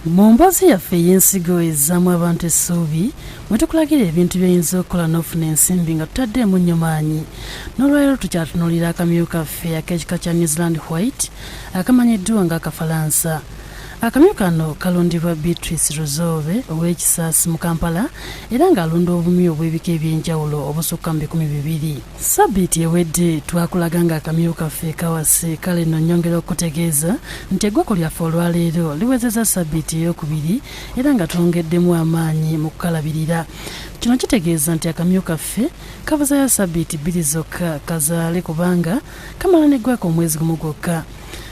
Mu mboozi yaffe ey'ensigo ezzaamu abantu essuubi mwe tukulagira ebintu by'oyinza okukola n'ofuna ensimbi nga tutaddeemu nnyo maanyi. N'olwaleero tukyatunuulira akamyu kaffe ak'ekika kya New Zealand White akamanyiddwa ng'Akafalansa. Akamyu kano kalundibwa Beatrice Rozobe ow'ekisaasi mu Kampala era ng'alunda obumyu obw'ebika eby'enjawulo obusukka mu 200. Sabbiiti ewedde twakulaga ng'akamyu kaffe kawase, kale nno nnyongera okutegeeza nti eggwako lyaffe olwaleero liwezezza sabbiiti ey'okubiri era nga twongeddemu amaanyi mu kukalabirira. Kino kitegeeza nti akamyu kaffe kabuzayo sabbiiti 2 zokka kazaale kubanga kamala n'eggwako omwezi gumu gwokka.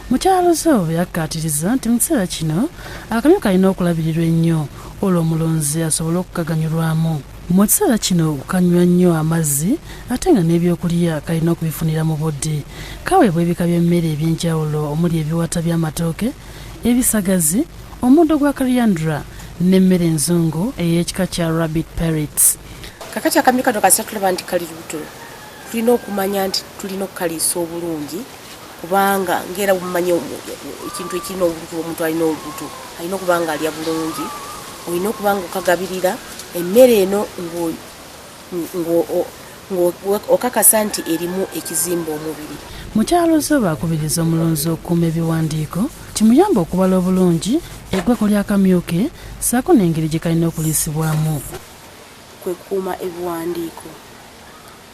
Mukyalo Zobe yakkaatiriza nti mu kiseera kino akamyu kalina okulabirirwa ennyo olwo omulonzi asobole okukaganyulwamu. Mu kiseera kino kanywa nnyo amazzi ate nga n'ebyokulya kalina okubifunira mu budde. Kaweebwa ebika by'emmere eby'enjawulo omuli ebiwata by'amatooke, ebisagazi, omuddo gwa coriandra n'emmere enzungu ey'ekika kya rabbit parrots. Kakati akamyu kano kasita tulaba nti kali lubuto tulina okumanya nti tulina okukaliisa obulungi kubanga ngera bumanye ekintu ekirina olubuto, omuntu alina olubuto alina okuba nga alya bulungi, olina okuba nga okagabirira emmere eno okakasa nti erimu ekizimba omubiri. Mukyalo Zobe akubiriza omulonzi okukuuma ebiwandiiko kimuyamba okubala obulungi eggwako ly'akamyu ke ssaako n'engeri gye kalina okuliisibwamu. Kwe kukuuma ebiwandiiko.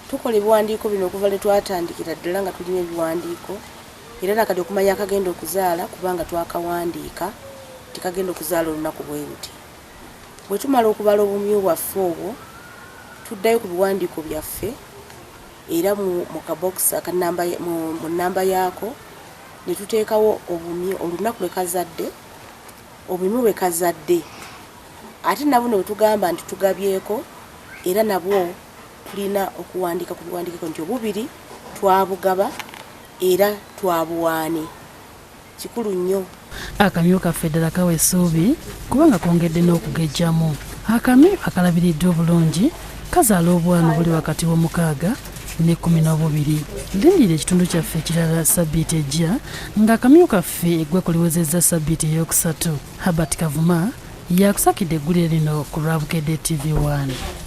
Tukola ebiwandiiko bino okuva lwe twatandikira ddala nga tulina ebiwandiiko era nakati okumanya akagenda okuzaala kubanga twakawandiika tikagenda okuzaala olunaku bwe luti. Bwe tumala okubala obumyu bwaffe obwo tuddayo ku biwandiiko byaffe era mu kabokisi mu nnamba yaako ne tuteekawo obumyu olunaku lwe kazadde, obumyu bwe kazadde ate nabuno bwe tugamba nti tugabyeko era nabwo tulina okuwandiika ku biwandiiko nti obubiri twabugaba era twabuwaane. Kikulu nnyo. Akamyu kaffe ddala kawa essuubi kubanga kongedde n'okugejjamu. Akamyu akalabiriddwa obulungi kazaala obwana buli wakati w'omukaaga ne 12. Lindirira ekitundu kyaffe ekirala sabbiiti ejja ng'akamyu kaffe eggwako liwezezza sabbiiti ey'okusatu. Herbert Kavuma yakusakidde eggulire lino ku Lwabukedde TV1.